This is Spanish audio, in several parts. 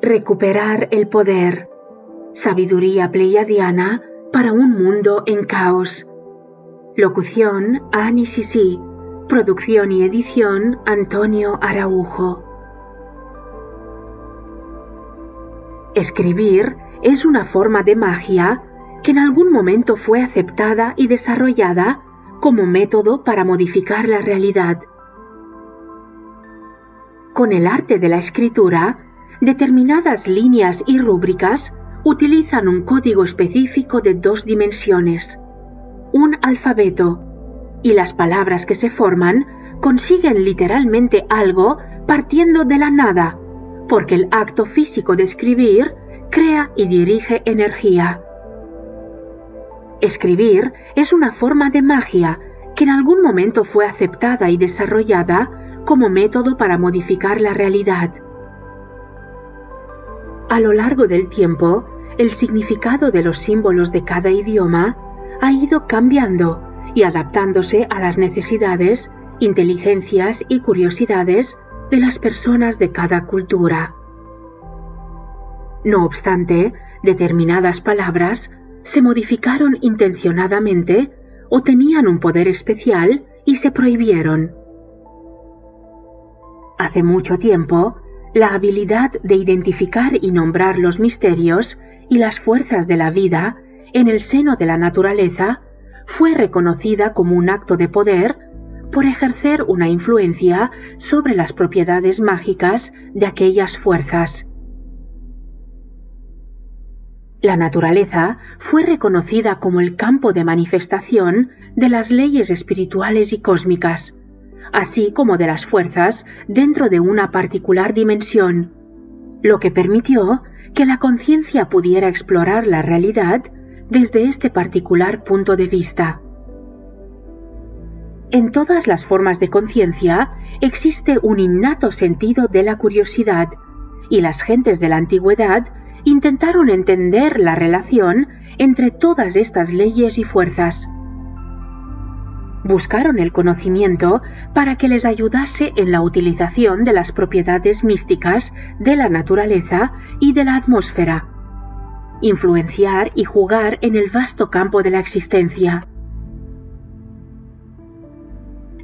Recuperar el poder. Sabiduría pleiadiana para un mundo en caos. Locución: Ani Sisi. Producción y edición: Antonio Araujo. Escribir es una forma de magia que en algún momento fue aceptada y desarrollada como método para modificar la realidad. Con el arte de la escritura, determinadas líneas y rúbricas utilizan un código específico de 2 dimensiones, un alfabeto, y las palabras que se forman consiguen literalmente algo partiendo de la nada, porque el acto físico de escribir crea y dirige energía. Escribir es una forma de magia que en algún momento fue aceptada y desarrollada como método para modificar la realidad. A lo largo del tiempo, el significado de los símbolos de cada idioma ha ido cambiando y adaptándose a las necesidades, inteligencias y curiosidades de las personas de cada cultura. No obstante, determinadas palabras se modificaron intencionadamente o tenían un poder especial y se prohibieron. Hace mucho tiempo, la habilidad de identificar y nombrar los misterios y las fuerzas de la vida en el seno de la naturaleza fue reconocida como un acto de poder por ejercer una influencia sobre las propiedades mágicas de aquellas fuerzas. La naturaleza fue reconocida como el campo de manifestación de las leyes espirituales y cósmicas, así como de las fuerzas dentro de una particular dimensión, lo que permitió que la conciencia pudiera explorar la realidad desde este particular punto de vista. En todas las formas de conciencia existe un innato sentido de la curiosidad, y las gentes de la antigüedad intentaron entender la relación entre todas estas leyes y fuerzas. Buscaron el conocimiento para que les ayudase en la utilización de las propiedades místicas de la naturaleza y de la atmósfera, influenciar y jugar en el vasto campo de la existencia.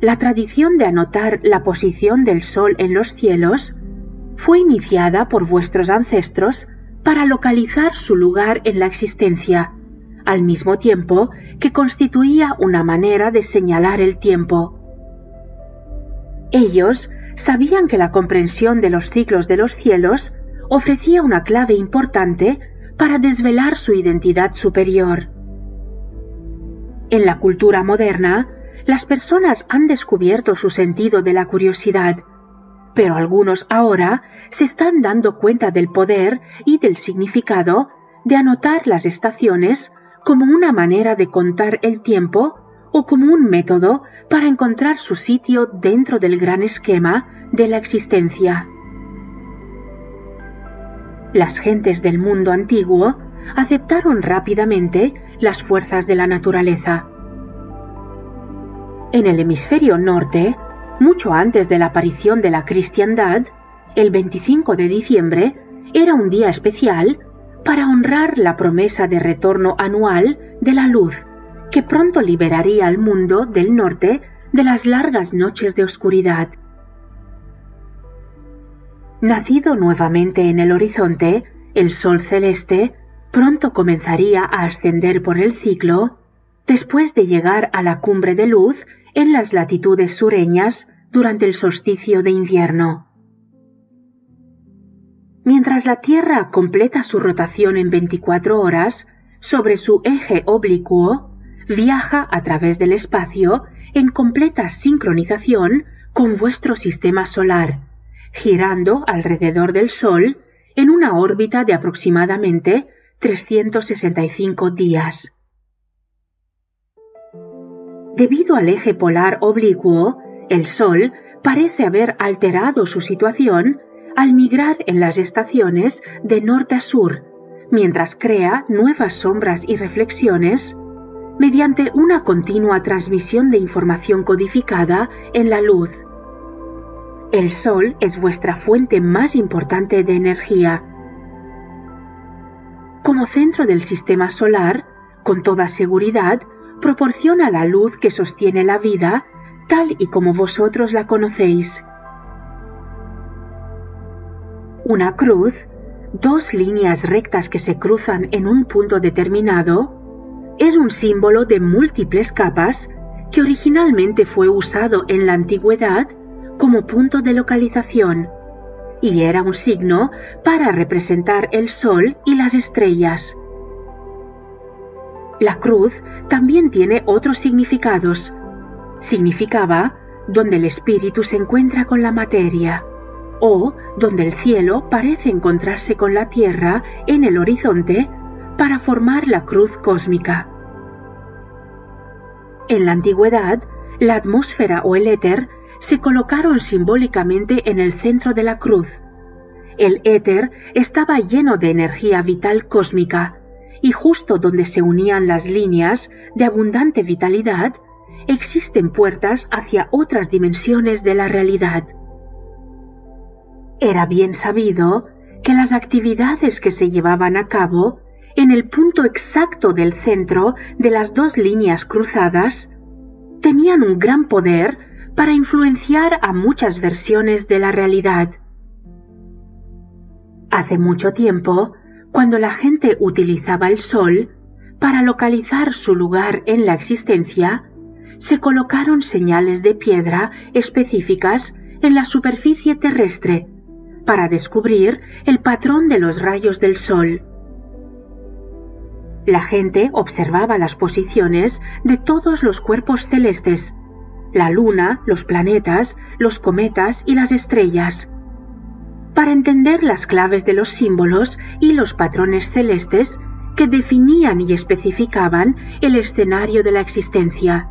La tradición de anotar la posición del Sol en los cielos fue iniciada por vuestros ancestros para localizar su lugar en la existencia, al mismo tiempo que constituía una manera de señalar el tiempo. Ellos sabían que la comprensión de los ciclos de los cielos ofrecía una clave importante para desvelar su identidad superior. En la cultura moderna, las personas han descubierto su sentido de la curiosidad, pero algunos ahora se están dando cuenta del poder y del significado de anotar las estaciones como una manera de contar el tiempo o como un método para encontrar su sitio dentro del gran esquema de la existencia. Las gentes del mundo antiguo aceptaron rápidamente las fuerzas de la naturaleza. En el hemisferio norte, mucho antes de la aparición de la cristiandad, el 25 de diciembre era un día especial para honrar la promesa de retorno anual de la luz, que pronto liberaría al mundo del norte de las largas noches de oscuridad. Nacido nuevamente en el horizonte, el sol celeste pronto comenzaría a ascender por el ciclo, después de llegar a la cumbre de luz en las latitudes sureñas durante el solsticio de invierno. Mientras la Tierra completa su rotación en 24 horas, sobre su eje oblicuo, viaja a través del espacio en completa sincronización con vuestro sistema solar, girando alrededor del Sol en una órbita de aproximadamente 365 días. Debido al eje polar oblicuo, el Sol parece haber alterado su situación al migrar en las estaciones de norte a sur, mientras crea nuevas sombras y reflexiones mediante una continua transmisión de información codificada en la luz. El Sol es vuestra fuente más importante de energía. Como centro del sistema solar, con toda seguridad, proporciona la luz que sostiene la vida, tal y como vosotros la conocéis. Una cruz, dos líneas rectas que se cruzan en un punto determinado, es un símbolo de múltiples capas que originalmente fue usado en la antigüedad como punto de localización, y era un signo para representar el Sol y las estrellas. La cruz también tiene otros significados. Significaba donde el espíritu se encuentra con la materia, o donde el cielo parece encontrarse con la tierra en el horizonte para formar la cruz cósmica. En la antigüedad, la atmósfera o el éter se colocaron simbólicamente en el centro de la cruz. El éter estaba lleno de energía vital cósmica, y justo donde se unían las líneas de abundante vitalidad, existen puertas hacia otras dimensiones de la realidad. Era bien sabido que las actividades que se llevaban a cabo en el punto exacto del centro de las dos líneas cruzadas tenían un gran poder para influenciar a muchas versiones de la realidad. Hace mucho tiempo, cuando la gente utilizaba el Sol para localizar su lugar en la existencia, se colocaron señales de piedra específicas en la superficie terrestre para descubrir el patrón de los rayos del Sol. La gente observaba las posiciones de todos los cuerpos celestes, la luna, los planetas, los cometas y las estrellas, para entender las claves de los símbolos y los patrones celestes que definían y especificaban el escenario de la existencia.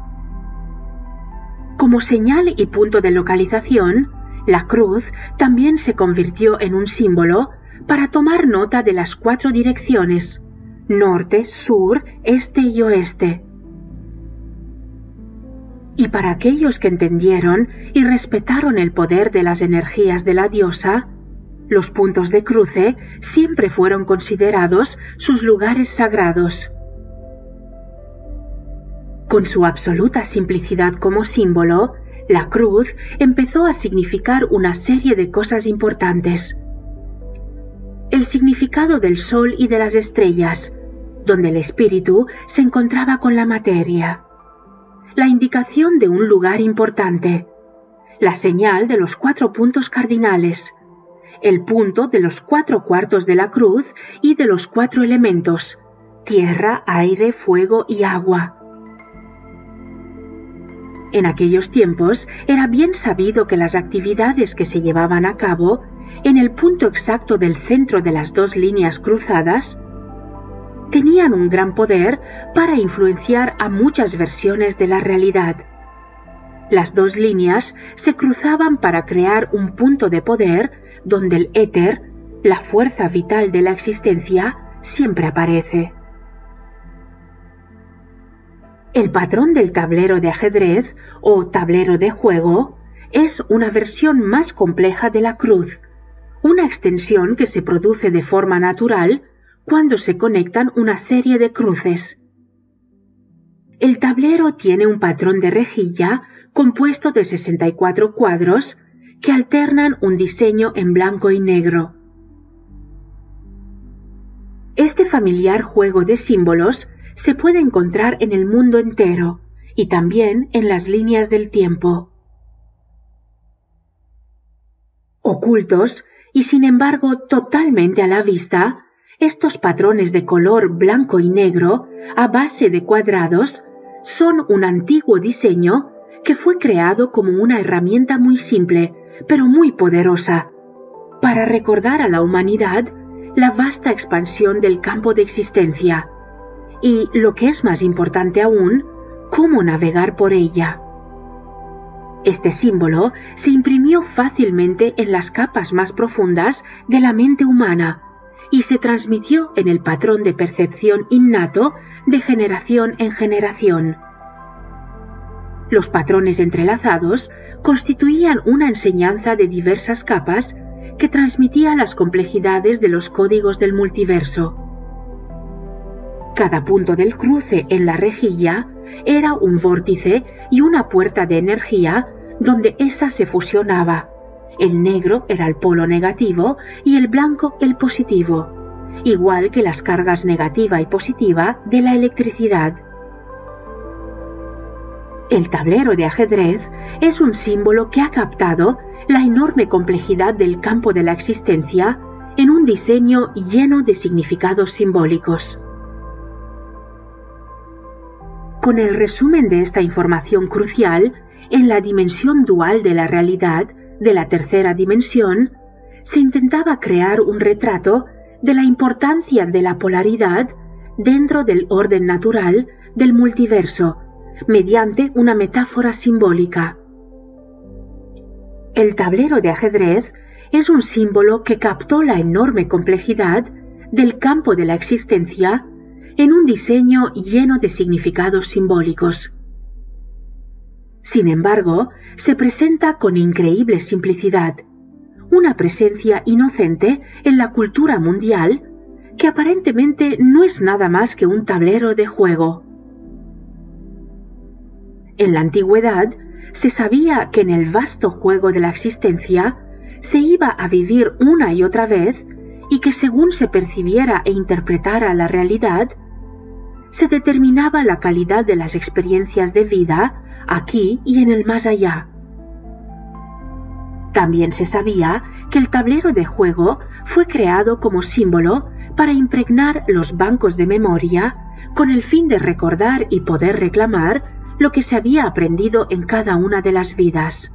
Como señal y punto de localización, la cruz también se convirtió en un símbolo para tomar nota de las 4 direcciones: norte, sur, este y oeste. Y para aquellos que entendieron y respetaron el poder de las energías de la diosa, los puntos de cruce siempre fueron considerados sus lugares sagrados. Con su absoluta simplicidad como símbolo, la cruz empezó a significar una serie de cosas importantes. El significado del Sol y de las estrellas, donde el espíritu se encontraba con la materia. La indicación de un lugar importante. La señal de los 4 puntos cardinales. El punto de los 4 cuartos de la cruz y de los 4 elementos: tierra, aire, fuego y agua. En aquellos tiempos era bien sabido que las actividades que se llevaban a cabo en el punto exacto del centro de las 2 líneas cruzadas tenían un gran poder para influenciar a muchas versiones de la realidad. Las 2 líneas se cruzaban para crear un punto de poder donde el éter, la fuerza vital de la existencia, siempre aparece. El patrón del tablero de ajedrez o tablero de juego es una versión más compleja de la cruz, una extensión que se produce de forma natural cuando se conectan una serie de cruces. El tablero tiene un patrón de rejilla compuesto de 64 cuadros que alternan un diseño en blanco y negro. Este familiar juego de símbolos se puede encontrar en el mundo entero y también en las líneas del tiempo. Ocultos y sin embargo totalmente a la vista, estos patrones de color blanco y negro a base de cuadrados son un antiguo diseño que fue creado como una herramienta muy simple, pero muy poderosa, para recordar a la humanidad la vasta expansión del campo de existencia y, lo que es más importante aún, cómo navegar por ella. Este símbolo se imprimió fácilmente en las capas más profundas de la mente humana y se transmitió en el patrón de percepción innato de generación en generación. Los patrones entrelazados constituían una enseñanza de diversas capas que transmitía las complejidades de los códigos del multiverso. Cada punto del cruce en la rejilla era un vórtice y una puerta de energía donde ésa se fusionaba. El negro era el polo negativo y el blanco el positivo, igual que las cargas negativa y positiva de la electricidad. El tablero de ajedrez es un símbolo que ha captado la enorme complejidad del campo de la existencia en un diseño lleno de significados simbólicos. Con el resumen de esta información crucial en la dimensión dual de la realidad de la tercera dimensión, se intentaba crear un retrato de la importancia de la polaridad dentro del orden natural del multiverso, mediante una metáfora simbólica. El tablero de ajedrez es un símbolo que captó la enorme complejidad del campo de la existencia en un diseño lleno de significados simbólicos. Sin embargo, se presenta con increíble simplicidad, una presencia inocente en la cultura mundial que aparentemente no es nada más que un tablero de juego. En la antigüedad, se sabía que en el vasto juego de la existencia se iba a vivir una y otra vez y que según se percibiera e interpretara la realidad, se determinaba la calidad de las experiencias de vida aquí y en el más allá. También se sabía que el tablero de juego fue creado como símbolo para impregnar los bancos de memoria con el fin de recordar y poder reclamar lo que se había aprendido en cada una de las vidas.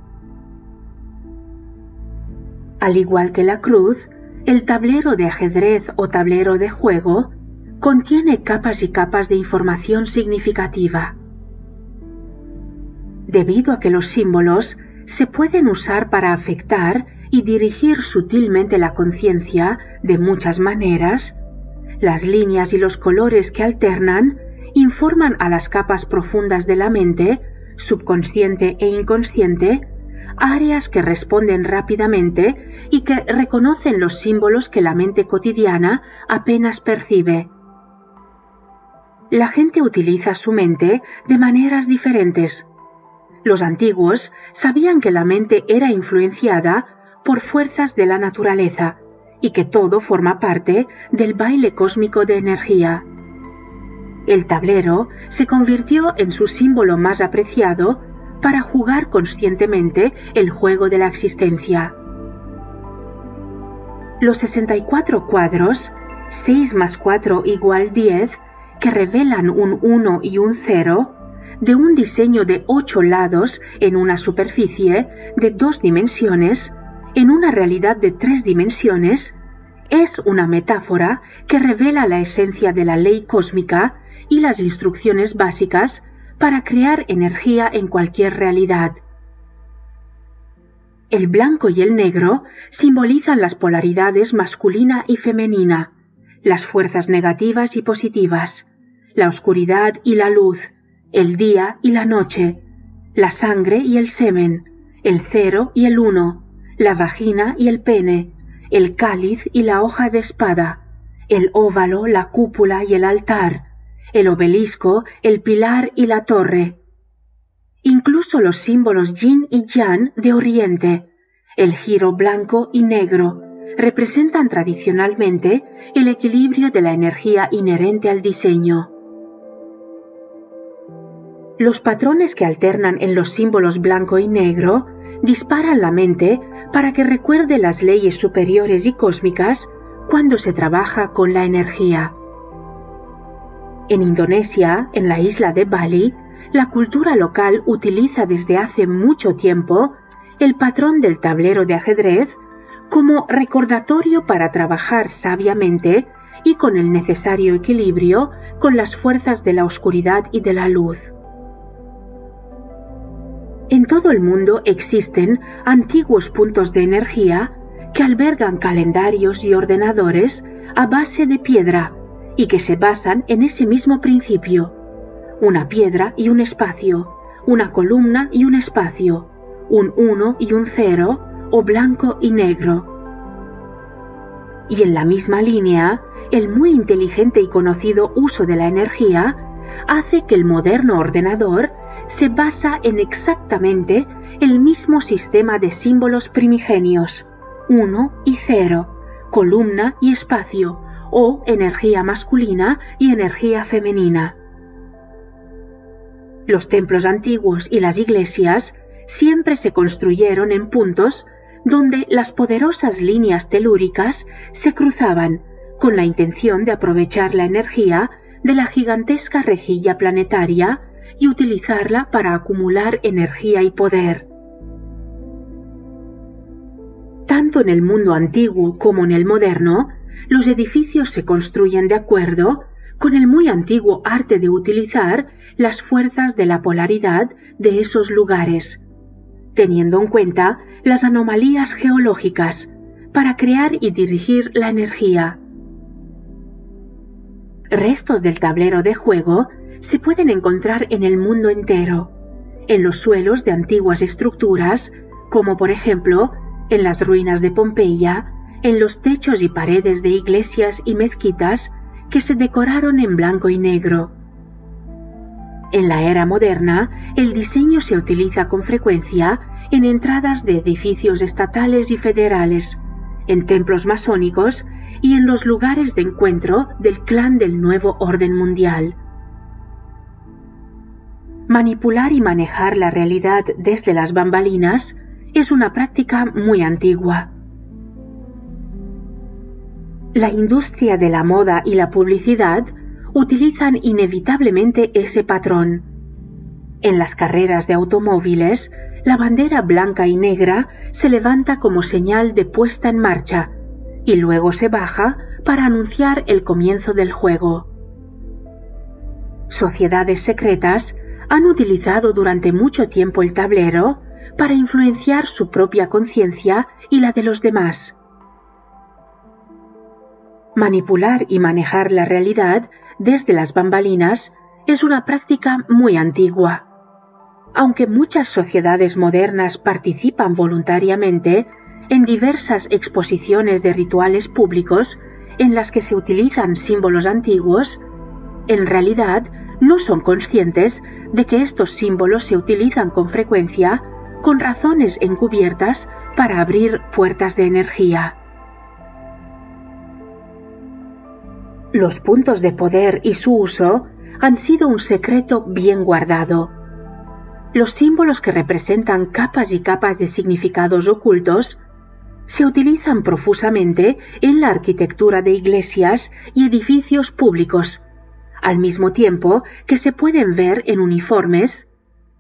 Al igual que la cruz, el tablero de ajedrez o tablero de juego contiene capas y capas de información significativa. Debido a que los símbolos se pueden usar para afectar y dirigir sutilmente la conciencia de muchas maneras, las líneas y los colores que alternan informan a las capas profundas de la mente, subconsciente e inconsciente, áreas que responden rápidamente y que reconocen los símbolos que la mente cotidiana apenas percibe. La gente utiliza su mente de maneras diferentes. Los antiguos sabían que la mente era influenciada por fuerzas de la naturaleza y que todo forma parte del baile cósmico de energía. El tablero se convirtió en su símbolo más apreciado para jugar conscientemente el juego de la existencia. Los 64 cuadros, 6 más 4 igual 10, que revelan un 1 y un 0, de un diseño de 8 lados en una superficie de 2 dimensiones, en una realidad de 3 dimensiones, es una metáfora que revela la esencia de la ley cósmica y las instrucciones básicas para crear energía en cualquier realidad. El blanco y el negro simbolizan las polaridades masculina y femenina, las fuerzas negativas y positivas, la oscuridad y la luz, el día y la noche, la sangre y el semen, el 0 y el 1, la vagina y el pene, el cáliz y la hoja de espada, el óvalo, la cúpula y el altar, el obelisco, el pilar y la torre. Incluso los símbolos yin y yang de Oriente, el giro blanco y negro, representan tradicionalmente el equilibrio de la energía inherente al diseño. Los patrones que alternan en los símbolos blanco y negro disparan la mente para que recuerde las leyes superiores y cósmicas cuando se trabaja con la energía. En Indonesia, en la isla de Bali, la cultura local utiliza desde hace mucho tiempo el patrón del tablero de ajedrez como recordatorio para trabajar sabiamente y con el necesario equilibrio con las fuerzas de la oscuridad y de la luz. En todo el mundo existen antiguos puntos de energía que albergan calendarios y ordenadores a base de piedra y que se basan en ese mismo principio: una piedra y un espacio, una columna y un espacio, un 1 y un 0, o blanco y negro. Y en la misma línea, el muy inteligente y conocido uso de la energía hace que el moderno ordenador se basa en exactamente el mismo sistema de símbolos primigenios, 1 y 0, columna y espacio, o energía masculina y energía femenina. Los templos antiguos y las iglesias siempre se construyeron en puntos donde las poderosas líneas telúricas se cruzaban con la intención de aprovechar la energía de la gigantesca rejilla planetaria y utilizarla para acumular energía y poder. Tanto en el mundo antiguo como en el moderno, los edificios se construyen de acuerdo con el muy antiguo arte de utilizar las fuerzas de la polaridad de esos lugares, teniendo en cuenta las anomalías geológicas para crear y dirigir la energía. Restos del tablero de juego se pueden encontrar en el mundo entero, en los suelos de antiguas estructuras, como por ejemplo en las ruinas de Pompeya, en los techos y paredes de iglesias y mezquitas que se decoraron en blanco y negro. En la era moderna, el diseño se utiliza con frecuencia en entradas de edificios estatales y federales, en templos masónicos y en los lugares de encuentro del clan del nuevo orden mundial. Manipular y manejar la realidad desde las bambalinas es una práctica muy antigua. La industria de la moda y la publicidad utilizan inevitablemente ese patrón. En las carreras de automóviles, la bandera blanca y negra se levanta como señal de puesta en marcha y luego se baja para anunciar el comienzo del juego. Sociedades secretas han utilizado durante mucho tiempo el tablero para influenciar su propia conciencia y la de los demás. Manipular y manejar la realidad desde las bambalinas es una práctica muy antigua. Aunque muchas sociedades modernas participan voluntariamente en diversas exposiciones de rituales públicos en las que se utilizan símbolos antiguos, en realidad no son conscientes de que estos símbolos se utilizan con frecuencia con razones encubiertas para abrir puertas de energía. Los puntos de poder y su uso han sido un secreto bien guardado. Los símbolos que representan capas y capas de significados ocultos se utilizan profusamente en la arquitectura de iglesias y edificios públicos, al mismo tiempo que se pueden ver en uniformes,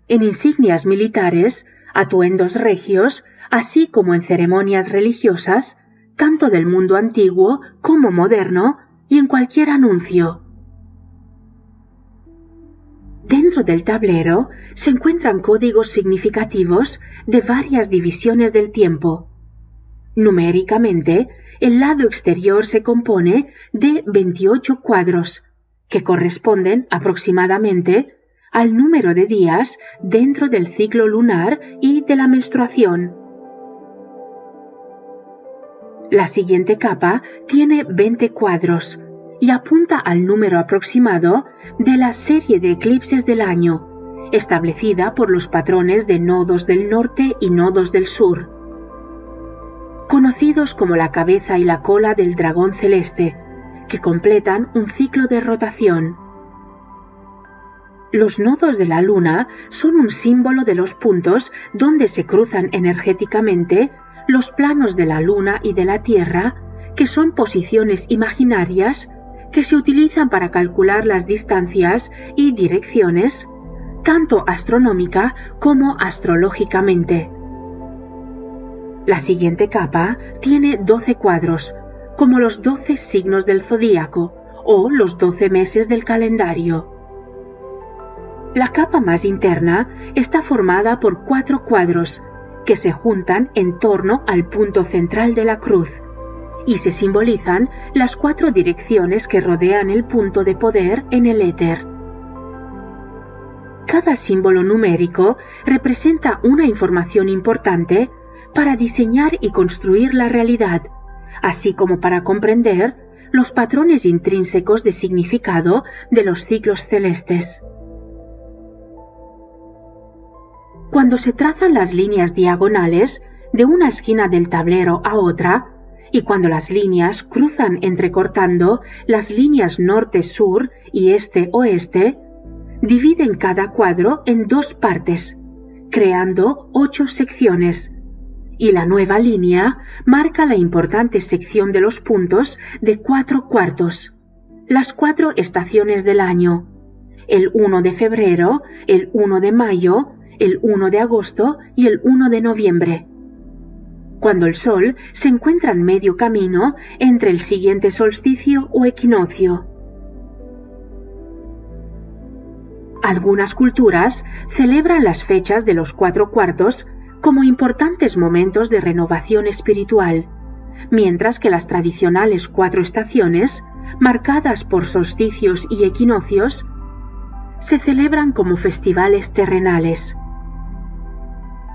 en insignias militares, atuendos regios, así como en ceremonias religiosas, tanto del mundo antiguo como moderno, y en cualquier anuncio. Dentro del tablero se encuentran códigos significativos de varias divisiones del tiempo. Numéricamente, el lado exterior se compone de 28 cuadros, que corresponden aproximadamente al número de días dentro del ciclo lunar y de la menstruación. La siguiente capa tiene 20 cuadros y apunta al número aproximado de la serie de eclipses del año, establecida por los patrones de nodos del norte y nodos del sur, conocidos como la cabeza y la cola del dragón celeste, que completan un ciclo de rotación. Los nodos de la luna son un símbolo de los puntos donde se cruzan energéticamente los planos de la luna y de la tierra, que son posiciones imaginarias que se utilizan para calcular las distancias y direcciones, tanto astronómica como astrológicamente. La siguiente capa tiene 12 cuadros, como los 12 signos del zodíaco o los 12 meses del calendario. La capa más interna está formada por 4 cuadros que se juntan en torno al punto central de la cruz y se simbolizan las 4 direcciones que rodean el punto de poder en el éter. Cada símbolo numérico representa una información importante para diseñar y construir la realidad, así como para comprender los patrones intrínsecos de significado de los ciclos celestes. Cuando se trazan las líneas diagonales de una esquina del tablero a otra, y cuando las líneas cruzan entrecortando las líneas norte-sur y este-oeste, dividen cada cuadro en 2 partes, creando 8 secciones, y la nueva línea marca la importante sección de los puntos de 4 cuartos, las 4 estaciones del año, el 1 de febrero, el 1 de mayo, el 1 de agosto y el 1 de noviembre. Cuando el Sol se encuentra en medio camino entre el siguiente solsticio o equinoccio. Algunas culturas celebran las fechas de los 4 cuartos como importantes momentos de renovación espiritual, mientras que las tradicionales 4 estaciones, marcadas por solsticios y equinoccios, se celebran como festivales terrenales.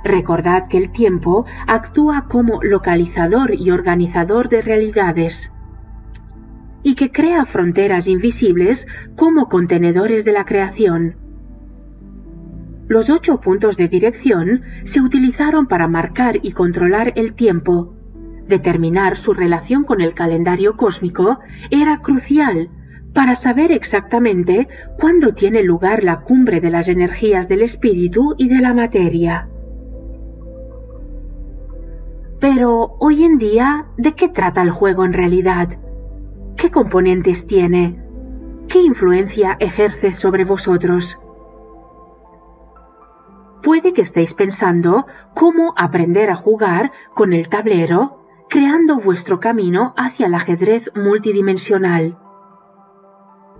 Recordad que el tiempo actúa como localizador y organizador de realidades, y que crea fronteras invisibles como contenedores de la creación. Los 8 puntos de dirección se utilizaron para marcar y controlar el tiempo. Determinar su relación con el calendario cósmico era crucial para saber exactamente cuándo tiene lugar la cumbre de las energías del espíritu y de la materia. Pero hoy en día, ¿de qué trata el juego en realidad? ¿Qué componentes tiene? ¿Qué influencia ejerce sobre vosotros? Puede que estéis pensando cómo aprender a jugar con el tablero, creando vuestro camino hacia el ajedrez multidimensional.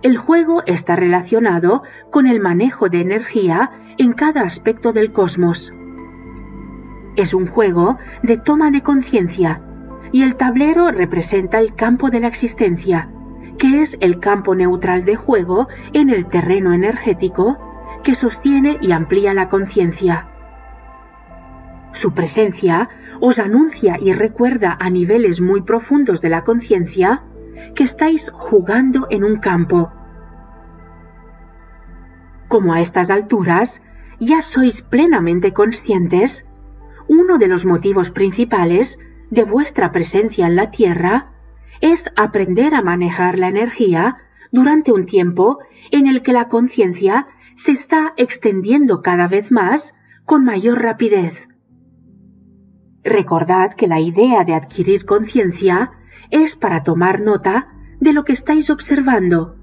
El juego está relacionado con el manejo de energía en cada aspecto del cosmos. Es un juego de toma de conciencia, y el tablero representa el campo de la existencia, que es el campo neutral de juego en el terreno energético que sostiene y amplía la conciencia. Su presencia os anuncia y recuerda a niveles muy profundos de la conciencia que estáis jugando en un campo. Como a estas alturas ya sois plenamente conscientes, uno de los motivos principales de vuestra presencia en la Tierra es aprender a manejar la energía durante un tiempo en el que la conciencia se está extendiendo cada vez más con mayor rapidez. Recordad que la idea de adquirir conciencia es para tomar nota de lo que estáis observando,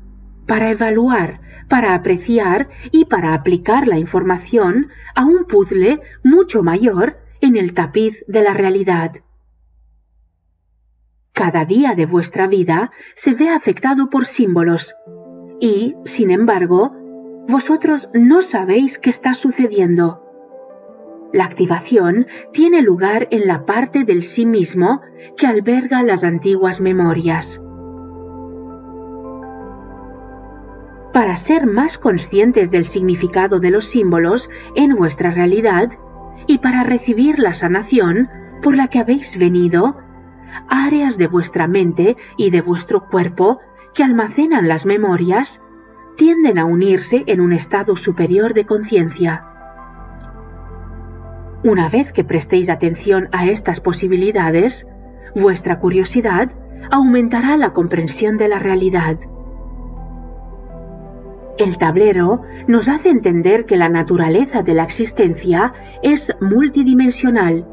para evaluar, para apreciar y para aplicar la información a un puzzle mucho mayor en el tapiz de la realidad. Cada día de vuestra vida se ve afectado por símbolos y, sin embargo, vosotros no sabéis qué está sucediendo. La activación tiene lugar en la parte del sí mismo que alberga las antiguas memorias. Para ser más conscientes del significado de los símbolos en vuestra realidad y para recibir la sanación por la que habéis venido, áreas de vuestra mente y de vuestro cuerpo que almacenan las memorias tienden a unirse en un estado superior de conciencia. Una vez que prestéis atención a estas posibilidades, vuestra curiosidad aumentará la comprensión de la realidad. El tablero nos hace entender que la naturaleza de la existencia es multidimensional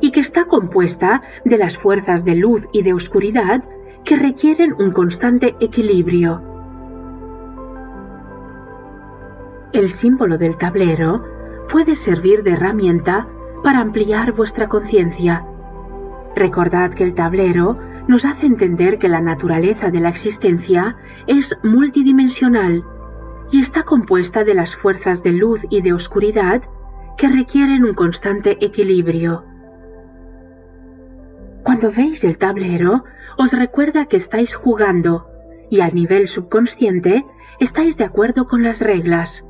y que está compuesta de las fuerzas de luz y de oscuridad que requieren un constante equilibrio. El símbolo del tablero puede servir de herramienta para ampliar vuestra conciencia. Recordad que el tablero nos hace entender que la naturaleza de la existencia es multidimensional y está compuesta de las fuerzas de luz y de oscuridad que requieren un constante equilibrio. Cuando veis el tablero, os recuerda que estáis jugando y a nivel subconsciente estáis de acuerdo con las reglas.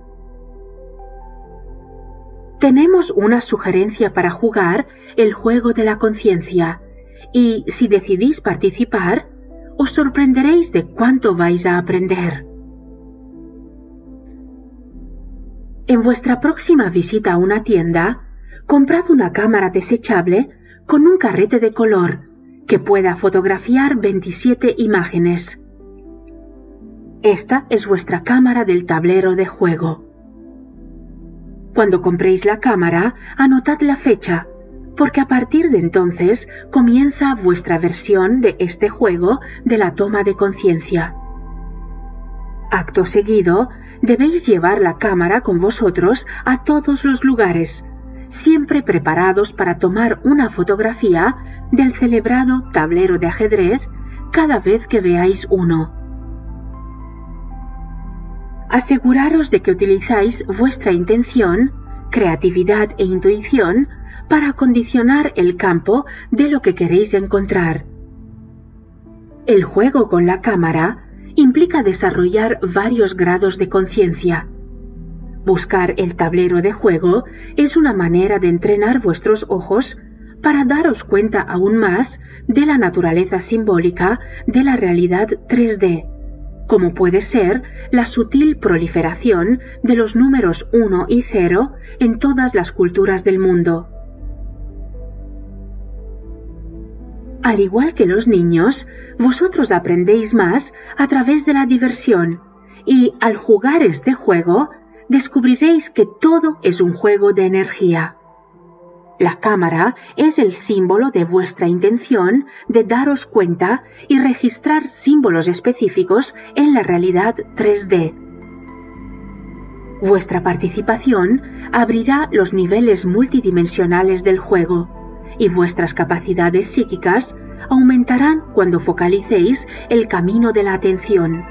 tenemos una sugerencia para jugar el juego de la conciencia y si decidís participar, os sorprenderéis de cuánto vais a aprender. En vuestra próxima visita a una tienda, comprad una cámara desechable con un carrete de color que pueda fotografiar 27 imágenes. Esta es vuestra cámara del tablero de juego. Cuando compréis la cámara, anotad la fecha, porque a partir de entonces comienza vuestra versión de este juego de la toma de conciencia. Acto seguido, debéis llevar la cámara con vosotros a todos los lugares, siempre preparados para tomar una fotografía del celebrado tablero de ajedrez cada vez que veáis uno. Aseguraros de que utilizáis vuestra intención, creatividad e intuición para condicionar el campo de lo que queréis encontrar. El juego con la cámara implica desarrollar varios grados de conciencia. Buscar el tablero de juego es una manera de entrenar vuestros ojos para daros cuenta aún más de la naturaleza simbólica de la realidad 3D, como puede ser la sutil proliferación de los números 1 y 0 en todas las culturas del mundo. Al igual que los niños, vosotros aprendéis más a través de la diversión y al jugar este juego descubriréis que todo es un juego de energía. La cámara es el símbolo de vuestra intención de daros cuenta y registrar símbolos específicos en la realidad 3D. Vuestra participación abrirá los niveles multidimensionales del juego y vuestras capacidades psíquicas aumentarán cuando focalicéis el camino de la atención.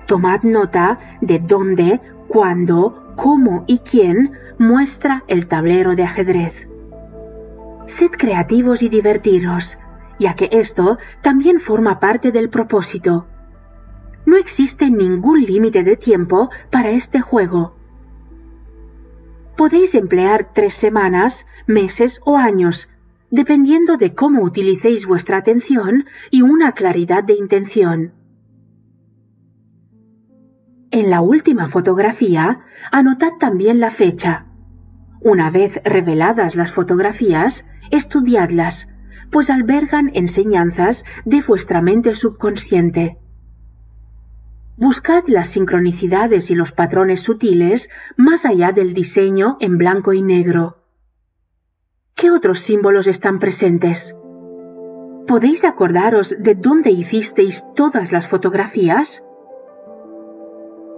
Tomad nota de dónde, cuándo, cómo y quién muestra el tablero de ajedrez. Sed creativos y divertiros, ya que esto también forma parte del propósito. No existe ningún límite de tiempo para este juego. Podéis emplear 3 semanas, meses o años, dependiendo de cómo utilicéis vuestra atención y una claridad de intención. En la última fotografía, anotad también la fecha. Una vez reveladas las fotografías, estudiadlas, pues albergan enseñanzas de vuestra mente subconsciente. Buscad las sincronicidades y los patrones sutiles más allá del diseño en blanco y negro. ¿Qué otros símbolos están presentes? ¿Podéis acordaros de dónde hicisteis todas las fotografías?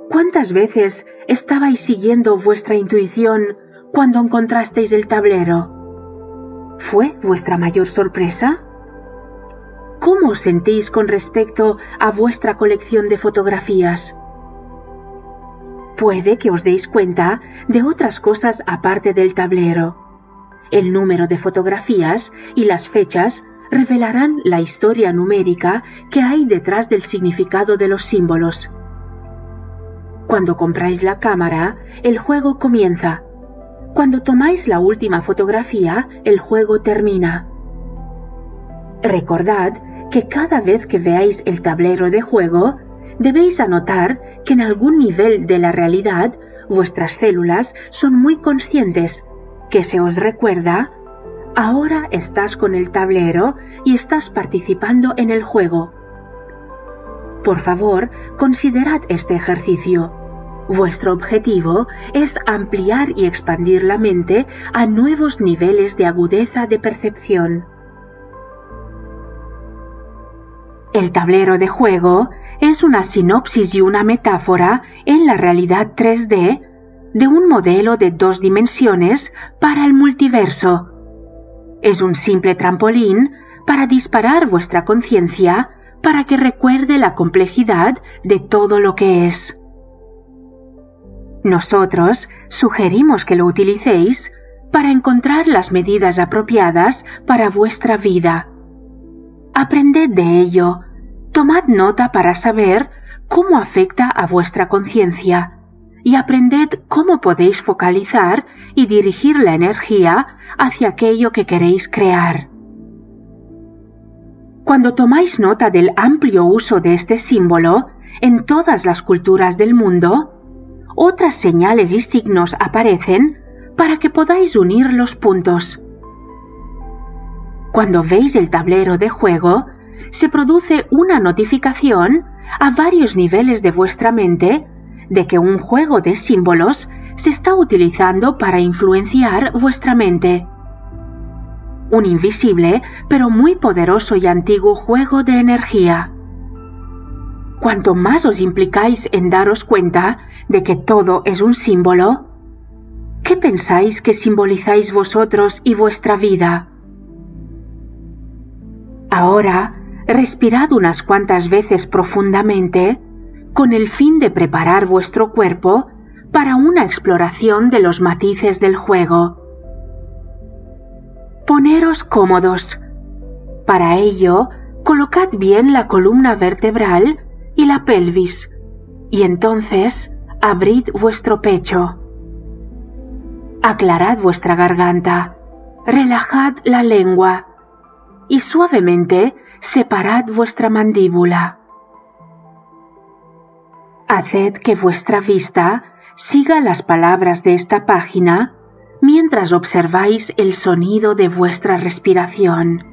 ¿Cuántas veces estabais siguiendo vuestra intuición cuando encontrasteis el tablero? ¿Fue vuestra mayor sorpresa? ¿Cómo os sentís con respecto a vuestra colección de fotografías? Puede que os deis cuenta de otras cosas aparte del tablero. El número de fotografías y las fechas revelarán la historia numérica que hay detrás del significado de los símbolos. Cuando compráis la cámara, el juego comienza. Cuando tomáis la última fotografía, el juego termina. Recordad que cada vez que veáis el tablero de juego, debéis anotar que en algún nivel de la realidad vuestras células son muy conscientes, que se os recuerda, ahora estás con el tablero y estás participando en el juego. Por favor, considerad este ejercicio. Vuestro objetivo es ampliar y expandir la mente a nuevos niveles de agudeza de percepción. El tablero de juego es una sinopsis y una metáfora en la realidad 3D de un modelo de 2 dimensiones para el multiverso. Es un simple trampolín para disparar vuestra conciencia para que recuerde la complejidad de todo lo que es. Nosotros sugerimos que lo utilicéis para encontrar las medidas apropiadas para vuestra vida. Aprended de ello, tomad nota para saber cómo afecta a vuestra conciencia y aprended cómo podéis focalizar y dirigir la energía hacia aquello que queréis crear. Cuando tomáis nota del amplio uso de este símbolo en todas las culturas del mundo, otras señales y signos aparecen para que podáis unir los puntos. Cuando veis el tablero de juego, se produce una notificación a varios niveles de vuestra mente de que un juego de símbolos se está utilizando para influenciar vuestra mente. Un invisible, pero muy poderoso y antiguo juego de energía. Cuanto más os implicáis en daros cuenta de que todo es un símbolo, ¿qué pensáis que simbolizáis vosotros y vuestra vida? Ahora, respirad unas cuantas veces profundamente con el fin de preparar vuestro cuerpo para una exploración de los matices del juego. Poneros cómodos. Para ello, colocad bien la columna vertebral y la pelvis, y entonces abrid vuestro pecho. Aclarad vuestra garganta, relajad la lengua y suavemente separad vuestra mandíbula. Haced que vuestra vista siga las palabras de esta página mientras observáis el sonido de vuestra respiración.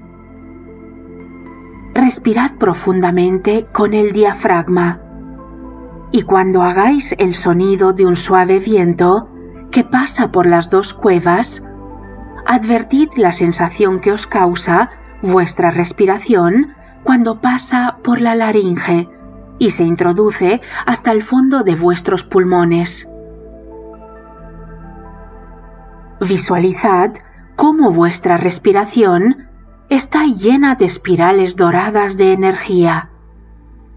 Respirad profundamente con el diafragma y cuando hagáis el sonido de un suave viento que pasa por las dos cuevas, advertid la sensación que os causa vuestra respiración cuando pasa por la laringe y se introduce hasta el fondo de vuestros pulmones. Visualizad cómo vuestra respiración está llena de espirales doradas de energía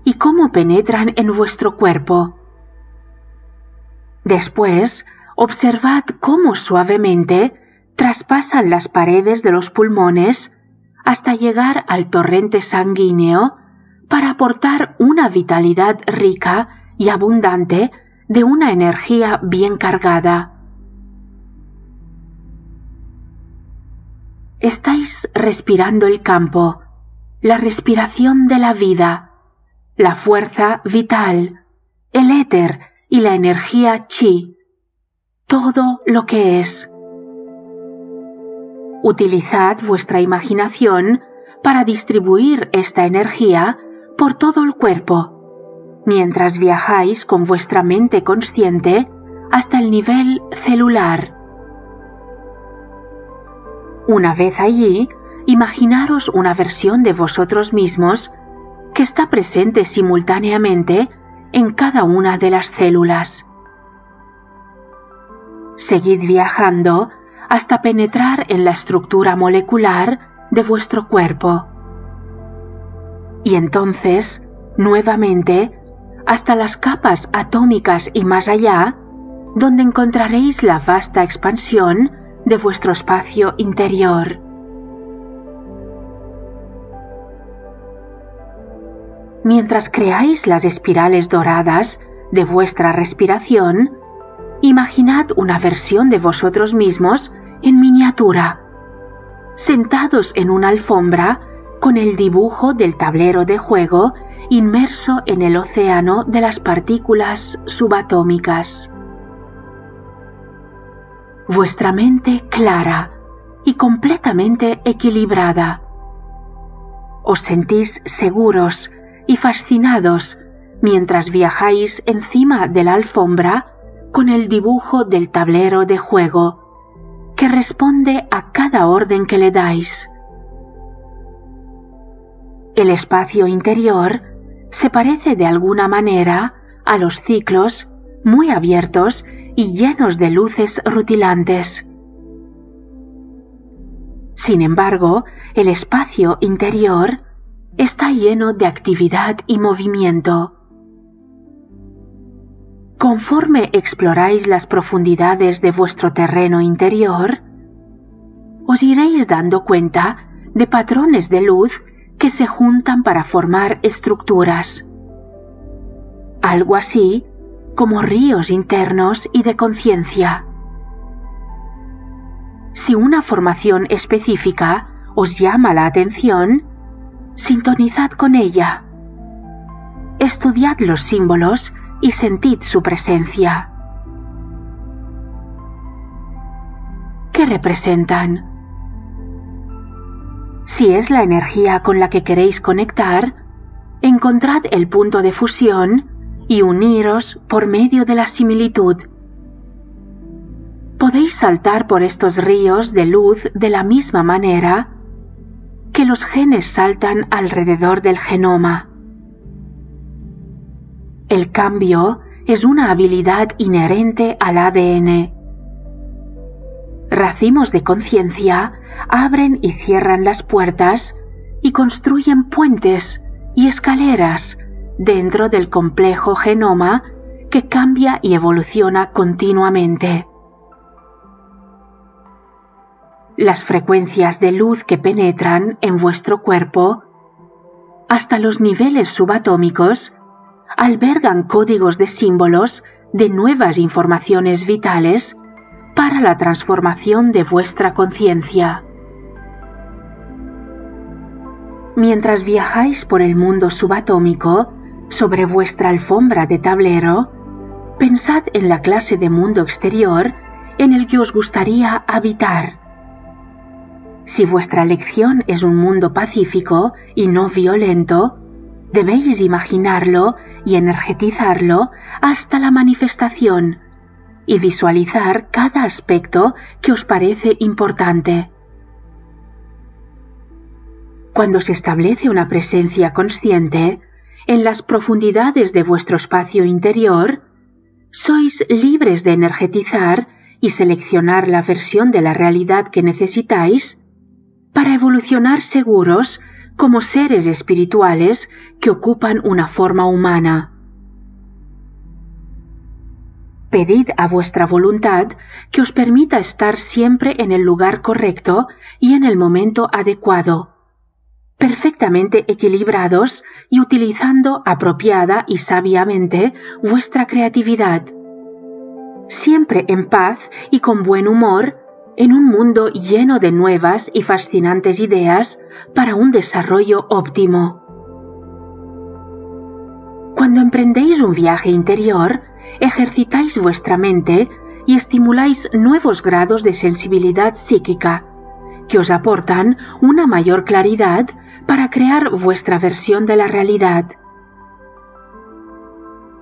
y cómo penetran en vuestro cuerpo. Después, observad cómo suavemente traspasan las paredes de los pulmones hasta llegar al torrente sanguíneo para aportar una vitalidad rica y abundante de una energía bien cargada. Estáis respirando el campo, la respiración de la vida, la fuerza vital, el éter y la energía chi, todo lo que es. Utilizad vuestra imaginación para distribuir esta energía por todo el cuerpo, mientras viajáis con vuestra mente consciente hasta el nivel celular. Una vez allí, imaginaros una versión de vosotros mismos que está presente simultáneamente en cada una de las células. Seguid viajando hasta penetrar en la estructura molecular de vuestro cuerpo. Y entonces, nuevamente, hasta las capas atómicas y más allá, donde encontraréis la vasta expansión de vuestro espacio interior. Mientras creáis las espirales doradas de vuestra respiración, imaginad una versión de vosotros mismos en miniatura, sentados en una alfombra con el dibujo del tablero de juego inmerso en el océano de las partículas subatómicas. Vuestra mente clara y completamente equilibrada. Os sentís seguros y fascinados mientras viajáis encima de la alfombra con el dibujo del tablero de juego, que responde a cada orden que le dais. El espacio interior se parece de alguna manera a los ciclos muy abiertos y llenos de luces rutilantes. Sin embargo, el espacio interior está lleno de actividad y movimiento. Conforme exploráis las profundidades de vuestro terreno interior, os iréis dando cuenta de patrones de luz que se juntan para formar estructuras. Algo así como ríos internos y de conciencia. Si una formación específica os llama la atención, sintonizad con ella. Estudiad los símbolos y sentid su presencia. ¿Qué representan? Si es la energía con la que queréis conectar, encontrad el punto de fusión y uniros por medio de la similitud. Podéis saltar por estos ríos de luz de la misma manera que los genes saltan alrededor del genoma. El cambio es una habilidad inherente al ADN. Racimos de conciencia abren y cierran las puertas y construyen puentes y escaleras dentro del complejo genoma que cambia y evoluciona continuamente. Las frecuencias de luz que penetran en vuestro cuerpo hasta los niveles subatómicos albergan códigos de símbolos de nuevas informaciones vitales para la transformación de vuestra conciencia. Mientras viajáis por el mundo subatómico, sobre vuestra alfombra de tablero, pensad en la clase de mundo exterior en el que os gustaría habitar. Si vuestra elección es un mundo pacífico y no violento, debéis imaginarlo y energetizarlo hasta la manifestación y visualizar cada aspecto que os parece importante. Cuando se establece una presencia consciente en las profundidades de vuestro espacio interior, sois libres de energetizar y seleccionar la versión de la realidad que necesitáis para evolucionar seguros como seres espirituales que ocupan una forma humana. Pedid a vuestra voluntad que os permita estar siempre en el lugar correcto y en el momento adecuado, perfectamente equilibrados y utilizando apropiada y sabiamente vuestra creatividad. Siempre en paz y con buen humor, en un mundo lleno de nuevas y fascinantes ideas para un desarrollo óptimo. Cuando emprendéis un viaje interior, ejercitáis vuestra mente y estimuláis nuevos grados de sensibilidad psíquica, que os aportan una mayor claridad para crear vuestra versión de la realidad.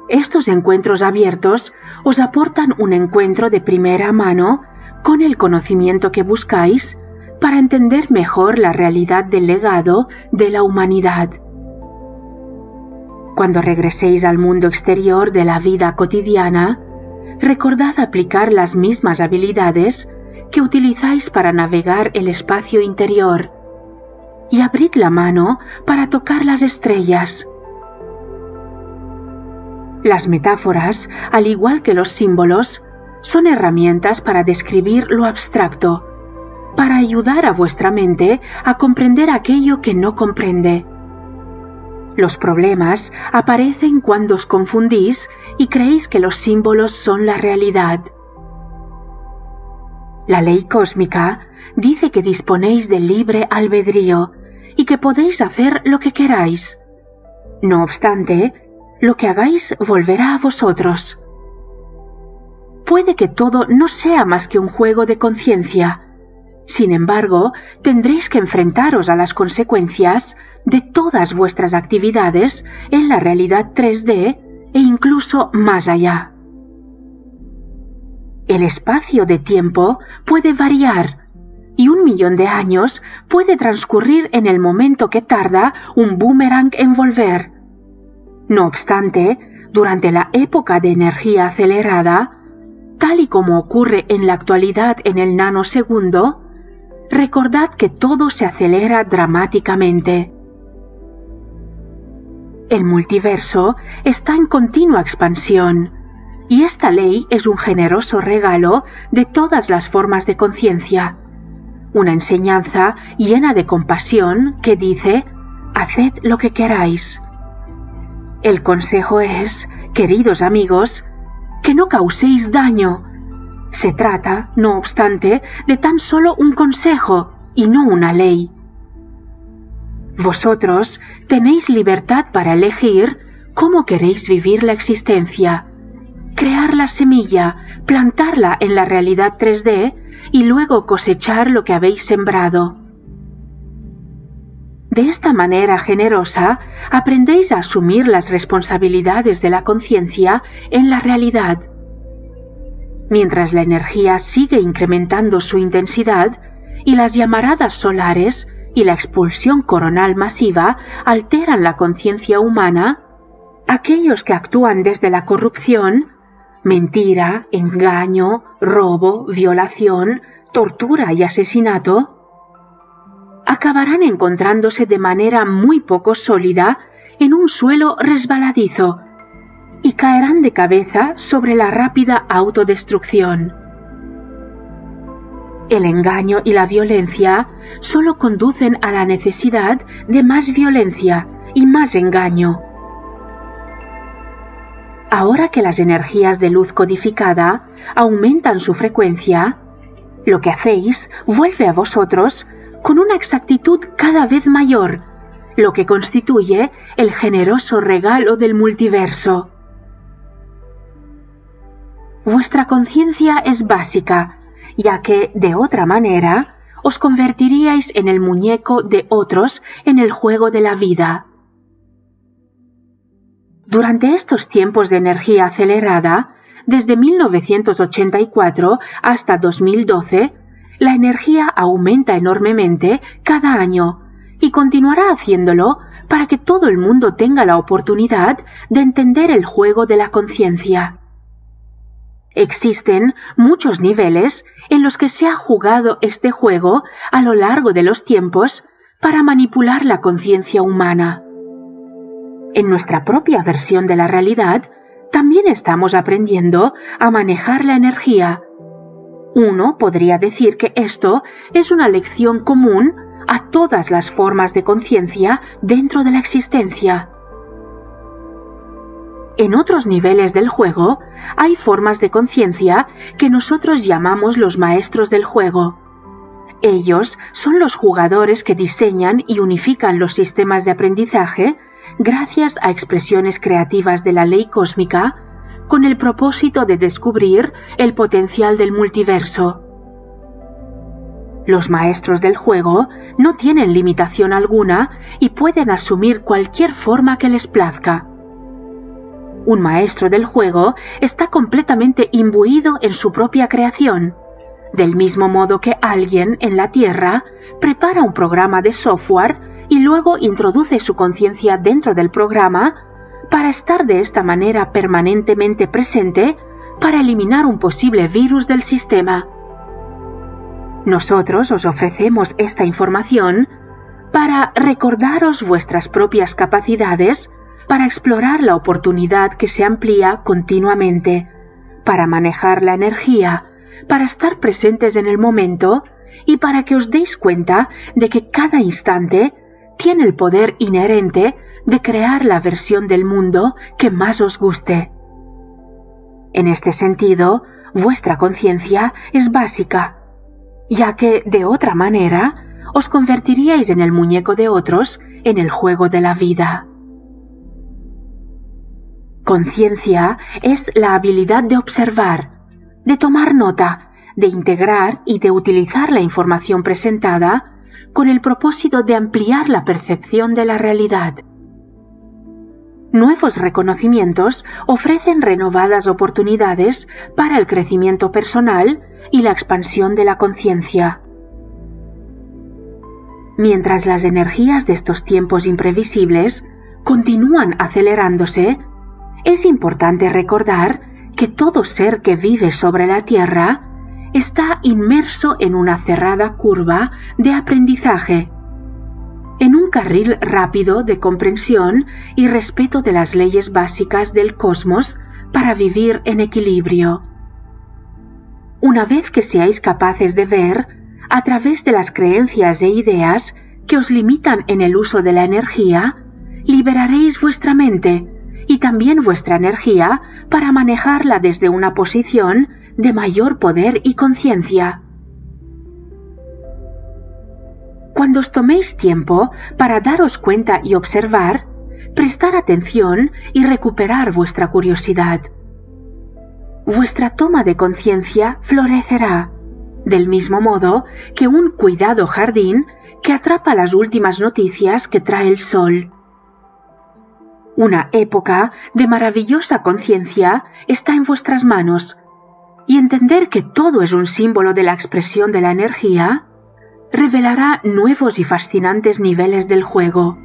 Estos encuentros abiertos os aportan un encuentro de primera mano con el conocimiento que buscáis para entender mejor la realidad del legado de la humanidad. Cuando regreséis al mundo exterior de la vida cotidiana, recordad aplicar las mismas habilidades que utilizáis para navegar el espacio interior y abrid la mano para tocar las estrellas. Las metáforas, al igual que los símbolos, son herramientas para describir lo abstracto, para ayudar a vuestra mente a comprender aquello que no comprende. Los problemas aparecen cuando os confundís y creéis que los símbolos son la realidad. La ley cósmica dice que disponéis de libre albedrío y que podéis hacer lo que queráis. No obstante, lo que hagáis volverá a vosotros. Puede que todo no sea más que un juego de conciencia. Sin embargo, tendréis que enfrentaros a las consecuencias de todas vuestras actividades en la realidad 3D e incluso más allá. El espacio de tiempo puede variar y 1 millón de años puede transcurrir en el momento que tarda un boomerang en volver. No obstante, durante la época de energía acelerada, tal y como ocurre en la actualidad en el nanosegundo, recordad que todo se acelera dramáticamente. El multiverso está en continua expansión, y esta ley es un generoso regalo de todas las formas de conciencia, una enseñanza llena de compasión que dice: haced lo que queráis. El consejo es, queridos amigos, que no causéis daño. Se trata, no obstante, de tan solo un consejo y no una ley. Vosotros tenéis libertad para elegir cómo queréis vivir la existencia, crear la semilla, plantarla en la realidad 3D y luego cosechar lo que habéis sembrado. De esta manera generosa, aprendéis a asumir las responsabilidades de la conciencia en la realidad. Mientras la energía sigue incrementando su intensidad y las llamaradas solares y la expulsión coronal masiva alteran la conciencia humana, aquellos que actúan desde la corrupción, mentira, engaño, robo, violación, tortura y asesinato, acabarán encontrándose de manera muy poco sólida en un suelo resbaladizo y caerán de cabeza sobre la rápida autodestrucción. El engaño y la violencia solo conducen a la necesidad de más violencia y más engaño. Ahora que las energías de luz codificada aumentan su frecuencia, lo que hacéis vuelve a vosotros con una exactitud cada vez mayor, lo que constituye el generoso regalo del multiverso. Vuestra conciencia es básica, ya que, de otra manera, os convertiríais en el muñeco de otros en el juego de la vida. Durante estos tiempos de energía acelerada, desde 1984 hasta 2012, la energía aumenta enormemente cada año y continuará haciéndolo para que todo el mundo tenga la oportunidad de entender el juego de la conciencia. Existen muchos niveles en los que se ha jugado este juego a lo largo de los tiempos para manipular la conciencia humana. En nuestra propia versión de la realidad, también estamos aprendiendo a manejar la energía. Uno podría decir que esto es una lección común a todas las formas de conciencia dentro de la existencia. En otros niveles del juego hay formas de conciencia que nosotros llamamos los maestros del juego. Ellos son los jugadores que diseñan y unifican los sistemas de aprendizaje gracias a expresiones creativas de la ley cósmica con el propósito de descubrir el potencial del multiverso. Los maestros del juego no tienen limitación alguna y pueden asumir cualquier forma que les plazca. Un maestro del juego está completamente imbuido en su propia creación, del mismo modo que alguien en la Tierra prepara un programa de software y luego introduce su conciencia dentro del programa para estar de esta manera permanentemente presente para eliminar un posible virus del sistema. Nosotros os ofrecemos esta información para recordaros vuestras propias capacidades, para explorar la oportunidad que se amplía continuamente, para manejar la energía, para estar presentes en el momento y para que os deis cuenta de que cada instante tiene el poder inherente de crear la versión del mundo que más os guste. En este sentido, vuestra conciencia es básica, ya que, de otra manera, os convertiríais en el muñeco de otros en el juego de la vida. Conciencia es la habilidad de observar, de tomar nota, de integrar y de utilizar la información presentada con el propósito de ampliar la percepción de la realidad. Nuevos reconocimientos ofrecen renovadas oportunidades para el crecimiento personal y la expansión de la conciencia. Mientras las energías de estos tiempos imprevisibles continúan acelerándose, es importante recordar que todo ser que vive sobre la Tierra está inmerso en una cerrada curva de aprendizaje, en un carril rápido de comprensión y respeto de las leyes básicas del cosmos para vivir en equilibrio. Una vez que seáis capaces de ver, a través de las creencias e ideas que os limitan en el uso de la energía, liberaréis vuestra mente y también vuestra energía para manejarla desde una posición de mayor poder y conciencia. Cuando os toméis tiempo para daros cuenta y observar, prestar atención y recuperar vuestra curiosidad, vuestra toma de conciencia florecerá, del mismo modo que un cuidado jardín que atrapa las últimas noticias que trae el sol. Una época de maravillosa conciencia está en vuestras manos, y entender que todo es un símbolo de la expresión de la energía revelará nuevos y fascinantes niveles del juego.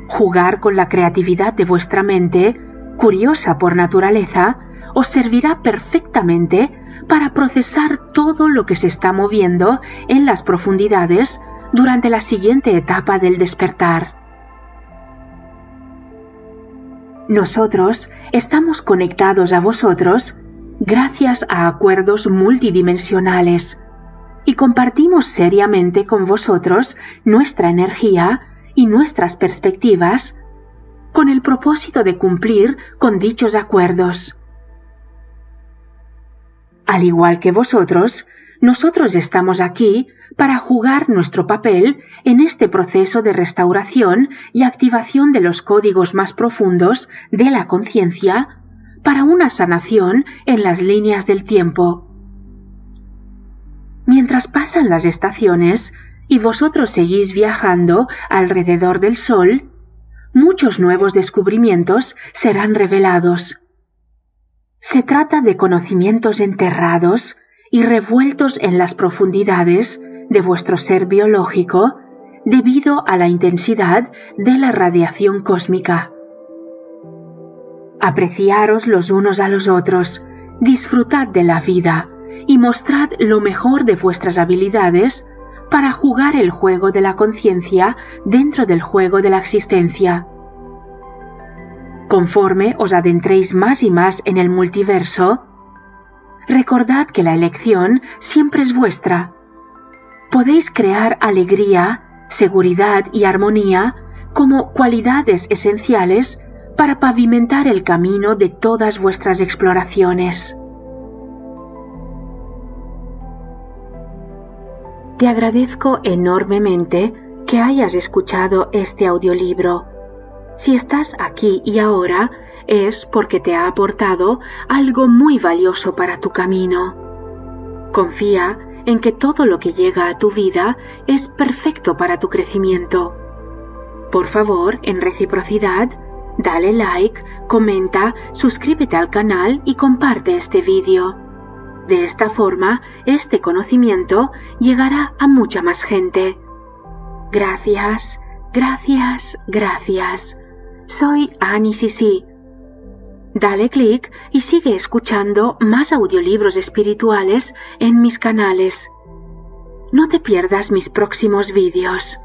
Jugar con la creatividad de vuestra mente, curiosa por naturaleza, os servirá perfectamente para procesar todo lo que se está moviendo en las profundidades durante la siguiente etapa del despertar. Nosotros estamos conectados a vosotros gracias a acuerdos multidimensionales y compartimos seriamente con vosotros nuestra energía y nuestras perspectivas con el propósito de cumplir con dichos acuerdos. Al igual que vosotros, nosotros estamos aquí para jugar nuestro papel en este proceso de restauración y activación de los códigos más profundos de la conciencia para una sanación en las líneas del tiempo. Mientras pasan las estaciones y vosotros seguís viajando alrededor del Sol, muchos nuevos descubrimientos serán revelados. Se trata de conocimientos enterrados y revueltos en las profundidades de vuestro ser biológico debido a la intensidad de la radiación cósmica. Apreciaros los unos a los otros, disfrutad de la vida y mostrad lo mejor de vuestras habilidades para jugar el juego de la conciencia dentro del juego de la existencia. Conforme os adentréis más y más en el multiverso, recordad que la elección siempre es vuestra. Podéis crear alegría, seguridad y armonía como cualidades esenciales para pavimentar el camino de todas vuestras exploraciones. Te agradezco enormemente que hayas escuchado este audiolibro. Si estás aquí y ahora, es porque te ha aportado algo muy valioso para tu camino. Confía en que todo lo que llega a tu vida es perfecto para tu crecimiento. Por favor, en reciprocidad, dale like, comenta, suscríbete al canal y comparte este vídeo. De esta forma, este conocimiento llegará a mucha más gente. Gracias, gracias, gracias. Soy Annie CC. Dale clic y sigue escuchando más audiolibros espirituales en mis canales. No te pierdas mis próximos vídeos.